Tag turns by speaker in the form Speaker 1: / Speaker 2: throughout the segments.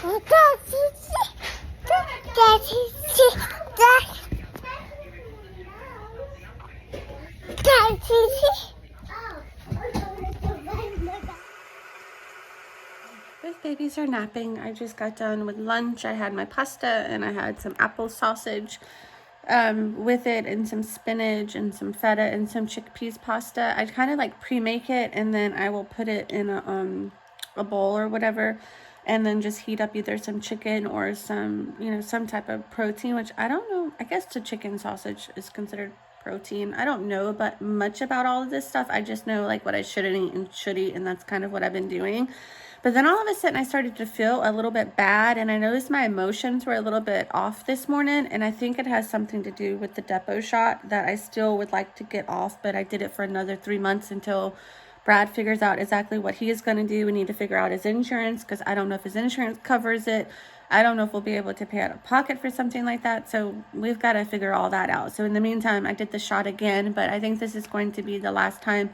Speaker 1: Both babies are napping. I just got done with lunch. I had my pasta and I had some apple sausage with it, and some spinach and some feta and some chickpeas pasta. I kind of like pre-make it, and then I will put it in a bowl or whatever, and then just heat up either some chicken or some, some type of protein, which I don't know. I guess the chicken sausage is considered protein. I don't know but much about all of this stuff. I just know like what I shouldn't eat and should eat, and that's kind of what I've been doing. But then all of a sudden I started to feel a little bit bad, and I noticed my emotions were a little bit off this morning, and I think it has something to do with the depot shot that I still would like to get off, but I did it for another 3 months until Brad figures out exactly what he is going to do. We need to figure out his insurance, because I don't know if his insurance covers it. I don't know if we'll be able to pay out of pocket for something like that, so we've got to figure all that out. So in the meantime, I did the shot again, but I think this is going to be the last time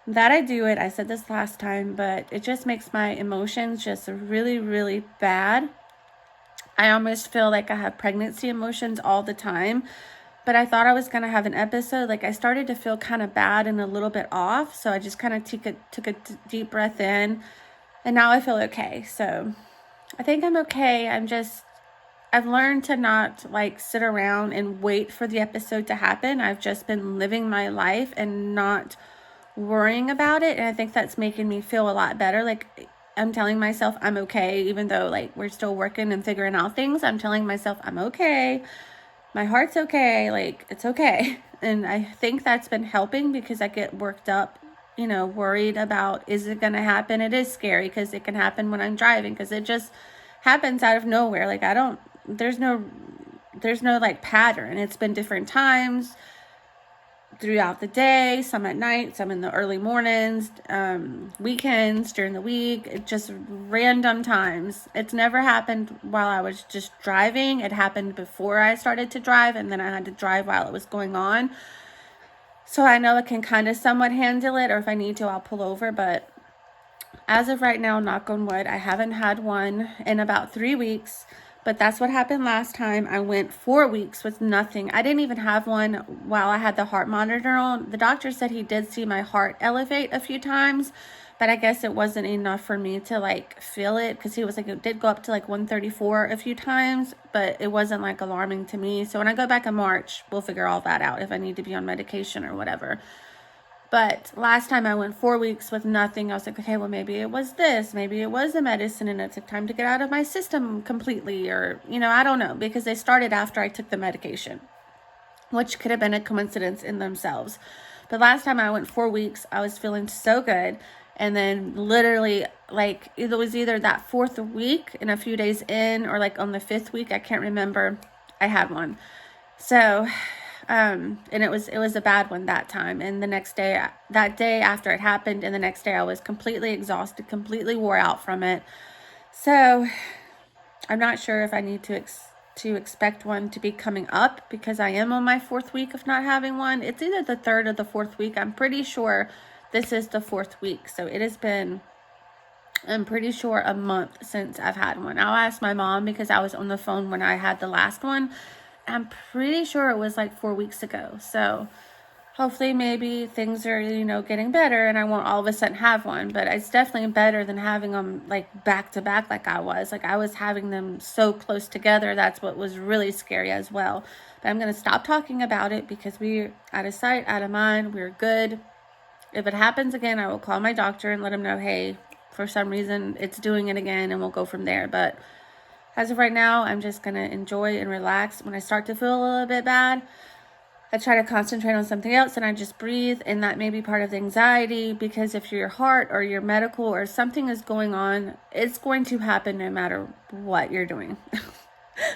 Speaker 1: that I do it. I said this last time, but it just makes my emotions just really, really bad. I almost feel like I have pregnancy emotions all the time, but I thought I was going to have an episode. Like, I started to feel kind of bad and a little bit off, so I just kind of took a deep breath in, and now I feel okay. So I think I'm okay. I've learned to not like sit around and wait for the episode to happen. I've just been living my life and not worrying about it, and I think that's making me feel a lot better. Like, I'm telling myself I'm okay, even though like we're still working and figuring out things. I'm telling myself I'm okay, my heart's okay, like it's okay. And I think that's been helping, because I get worked up, worried about, is it gonna happen? It is scary because it can happen when I'm driving, because it just happens out of nowhere. Like, there's no like pattern. It's been different times throughout the day, some at night, some in the early mornings, weekends, during the week. It just random times. It's never happened while I was just driving. It happened before I started to drive, and then I had to drive while it was going on. So I know I can kind of somewhat handle it, or if I need to, I'll pull over. But as of right now, knock on wood, I haven't had one in about 3 weeks. But that's what happened last time. I went 4 weeks with nothing. I didn't even have one while I had the heart monitor on. The doctor said he did see my heart elevate a few times, but I guess it wasn't enough for me to like feel it, because he was like, it did go up to like 134 a few times, but it wasn't like alarming to me. So when I go back in March, we'll figure all that out if I need to be on medication or whatever. But last time I went 4 weeks with nothing. I was like, okay, well, maybe it was this. Maybe it was the medicine and it took time to get out of my system completely. Or, I don't know, because they started after I took the medication, which could have been a coincidence in themselves. But last time I went 4 weeks, I was feeling so good. And then literally, like, it was either that 4th week and a few days in, or like on the 5th week, I can't remember, I had one. So and it was a bad one that time. And the next day, that day after it happened, and the next day I was completely exhausted, completely wore out from it. So I'm not sure if I need to expect one to be coming up, because I am on my 4th week of not having one. It's either the 3rd or the 4th week. I'm pretty sure this is the 4th week. So it has been, I'm pretty sure, a month since I've had one. I'll ask my mom, because I was on the phone when I had the last one. I'm pretty sure it was like 4 weeks ago. So hopefully maybe things are, getting better, and I won't all of a sudden have one. But it's definitely better than having them like back to back like I was. Like, I was having them so close together. That's what was really scary as well. But I'm going to stop talking about it, because we're out of sight, out of mind. We're good. If it happens again, I will call my doctor and let him know, hey, for some reason it's doing it again, and we'll go from there. But as of right now, I'm just going to enjoy and relax. When I start to feel a little bit bad, I try to concentrate on something else, and I just breathe. And that may be part of the anxiety, because if your heart or your medical or something is going on, it's going to happen no matter what you're doing.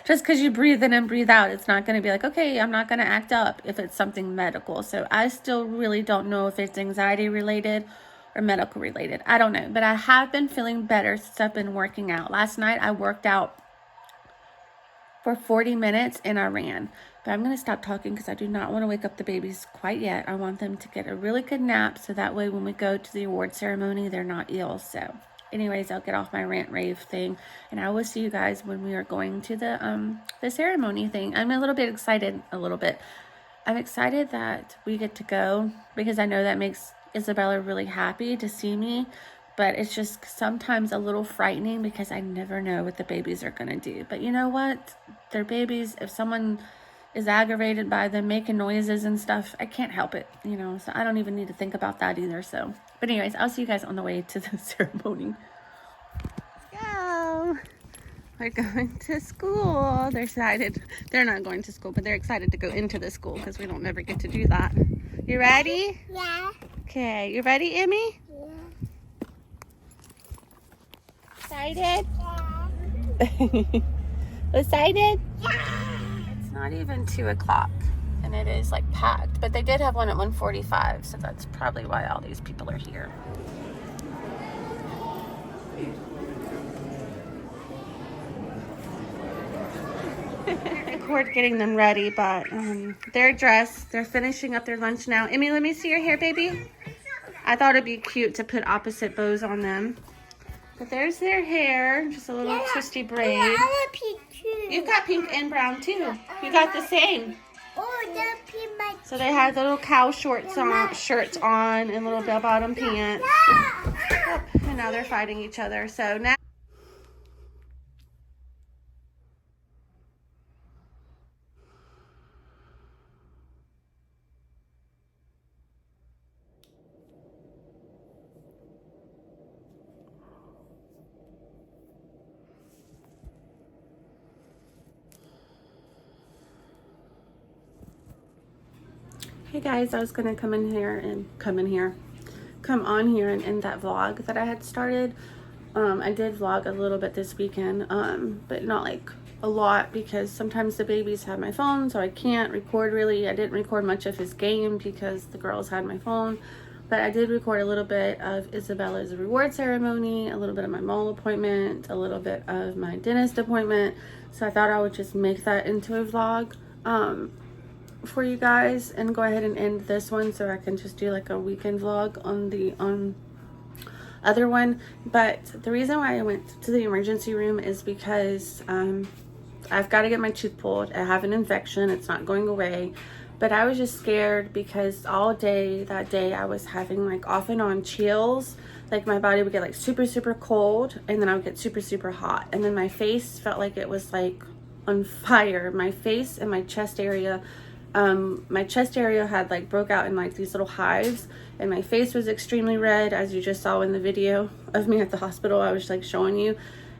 Speaker 1: Just because you breathe in and breathe out, it's not going to be like, okay, I'm not going to act up if it's something medical. So I still really don't know if it's anxiety related or medical related. I don't know. But I have been feeling better since I've been working out. Last night I worked out for 40 minutes and I ran. But I'm going to stop talking, because I do not want to wake up the babies quite yet. I want them to get a really good nap, so that way when we go to the award ceremony, they're not ill. So anyways, I'll get off my rant rave thing, and I will see you guys when we are going to the ceremony thing. I'm a little bit excited, I'm excited that we get to go, because I know that makes Isabella really happy to see me, but it's just sometimes a little frightening because I never know what the babies are going to do. But you know what? They're babies. If someone is aggravated by them making noises and stuff, I can't help it, you know, so I don't even need to think about that either. So, but anyways, I'll see you guys on the way to the ceremony. Let's go. We're going to school. They're excited. They're not going to school, but they're excited to go into the school because we don't never get to do that. You ready?
Speaker 2: Yeah.
Speaker 1: Okay, you ready, Emmy?
Speaker 2: Yeah.
Speaker 1: Excited?
Speaker 2: Yeah.
Speaker 1: Excited?
Speaker 2: Yeah.
Speaker 1: It's not even 2 o'clock and it is like packed, but they did have one at 1:45, so that's probably why all these people are here. Record getting them ready, but they're dressed. They're finishing up their lunch now. Emmy, let me see your hair, baby. I thought it'd be cute to put opposite bows on them. But there's their hair, just a little twisty braid.
Speaker 2: Yeah, I have pink too.
Speaker 1: You've got pink and brown too. You got the same.
Speaker 2: Oh, the pink my.
Speaker 1: So they had the little cow shirts on and little bell bottom pants. Yep. And now they're fighting each other. So now. Hey guys, I was gonna come on here and end that vlog that I had started. I did vlog a little bit this weekend, but not like a lot because sometimes the babies have my phone, so I can't record really. I didn't record much of his game because the girls had my phone, but I did record a little bit of Isabella's reward ceremony, a little bit of my mole appointment, a little bit of my dentist appointment. So I thought I would just make that into a vlog for you guys and go ahead and end this one so I can just do like a weekend vlog on the other one. But the reason why I went to the emergency room is because I've got to get my tooth pulled. I have an infection. It's not going away, but I was just scared because all day that day I was having like off and on chills. Like my body would get like super cold and then I would get super hot, and then my face felt like it was like on fire. My face and my chest area had like broke out in like these little hives, and my face was extremely red, as you just saw in the video of me at the hospital I was like showing you,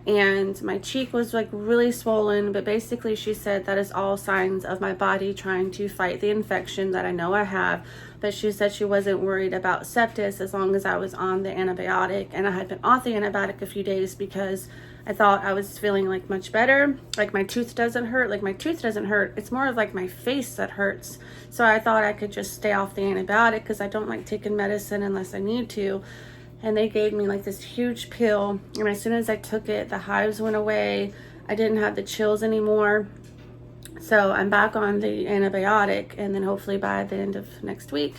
Speaker 1: and my cheek was like really swollen. But basically she said that is all signs of my body trying to fight the infection that I know I have. But she said she wasn't worried about sepsis as long as I was on the antibiotic, and I had been off the antibiotic a few days because I thought I was feeling like much better. Like my tooth doesn't hurt. Like my tooth doesn't hurt. It's more of like my face that hurts. So I thought I could just stay off the antibiotic because I don't like taking medicine unless I need to. And they gave me like this huge pill. And as soon as I took it, the hives went away. I didn't have the chills anymore. So I'm back on the antibiotic. And then hopefully by the end of next week,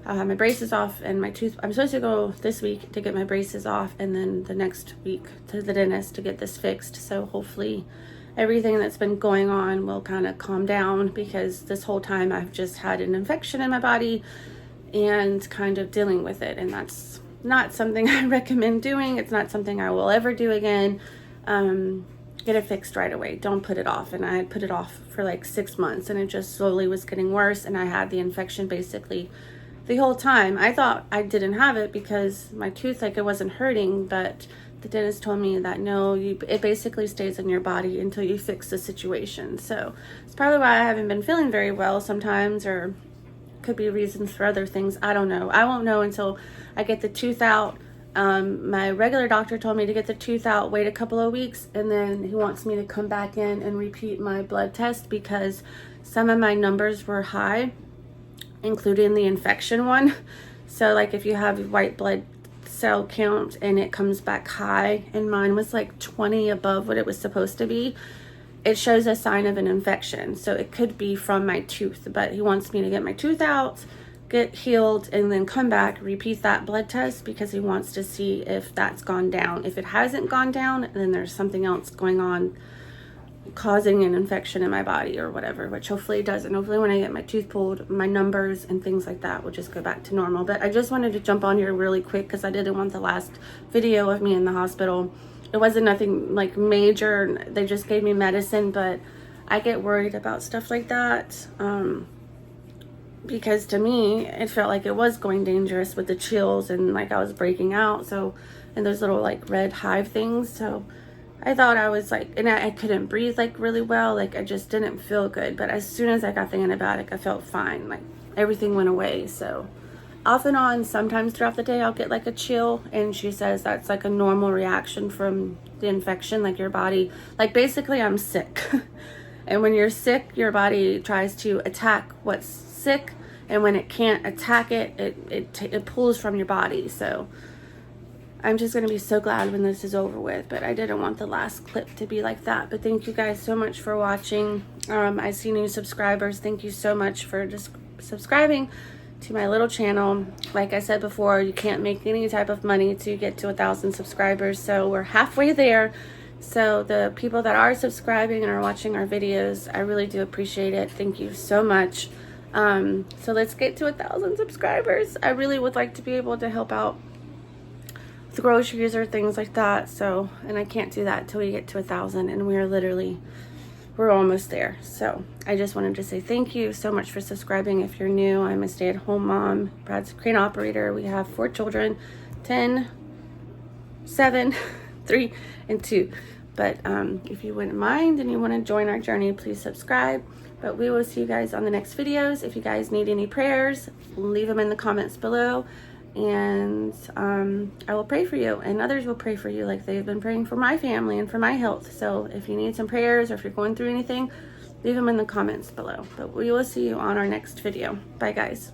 Speaker 1: I'll have my braces off and my tooth. I'm supposed to go this week to get my braces off, and then the next week to the dentist to get this fixed. So hopefully everything that's been going on will kind of calm down, because this whole time I've just had an infection in my body and kind of dealing with it. And that's not something I recommend doing. It's not something I will ever do again. Get it fixed right away. Don't put it off. And I had put it off for like 6 months, and it just slowly was getting worse. And I had the infection basically the whole time. I thought I didn't have it because my tooth, like, it wasn't hurting, but the dentist told me that no, it basically stays in your body until you fix the situation. So it's probably why I haven't been feeling very well sometimes, or could be reasons for other things. I don't know. I won't know until I get the tooth out. My regular doctor told me to get the tooth out, wait a couple of weeks, and then he wants me to come back in and repeat my blood test because some of my numbers were high, including the infection one. So like if you have white blood cell count and it comes back high, and mine was like 20 above what it was supposed to be, it shows a sign of an infection. So it could be from my tooth, but he wants me to get my tooth out, get healed, and then come back, repeat that blood test, because he wants to see if that's gone down. If it hasn't gone down, then there's something else going on causing an infection in my body or whatever, which hopefully it doesn't. Hopefully when I get my tooth pulled, my numbers and things like that will just go back to normal. But I just wanted to jump on here really quick because I didn't want the last video of me in the hospital. It wasn't nothing like major. They just gave me medicine, but I get worried about stuff like that. Because to me, it felt like it was going dangerous with the chills and like I was breaking out. So, and those little like red hive things. So I thought I was like, and I couldn't breathe like really well. Like I just didn't feel good. But as soon as I got the antibiotic, I felt fine. Like everything went away. So off and on, sometimes throughout the day, I'll get like a chill. And she says that's like a normal reaction from the infection. Like your body, like basically I'm sick. And when you're sick, your body tries to attack what's sick. And when it can't attack it, it pulls from your body. So I'm just going to be so glad when this is over with. But I didn't want the last clip to be like that. But thank you guys so much for watching. I see new subscribers. Thank you so much for just subscribing to my little channel. Like I said before, you can't make any type of money to get to 1,000 subscribers. So we're halfway there. So the people that are subscribing and are watching our videos, I really do appreciate it. Thank you so much. So let's get to 1,000 subscribers. I really would like to be able to help out with groceries or things like that. So, and I can't do that until we get to 1,000, and we're almost there. So I just wanted to say thank you so much for subscribing. If you're new, I'm a stay-at-home mom. Brad's a crane operator. We have 4 children, 10, 7, 3, and 2. But if you wouldn't mind and you want to join our journey, please subscribe. But we will see you guys on the next videos. If you guys need any prayers, leave them in the comments below. And I will pray for you. And others will pray for you like they've been praying for my family and for my health. So if you need some prayers or if you're going through anything, leave them in the comments below. But we will see you on our next video. Bye, guys.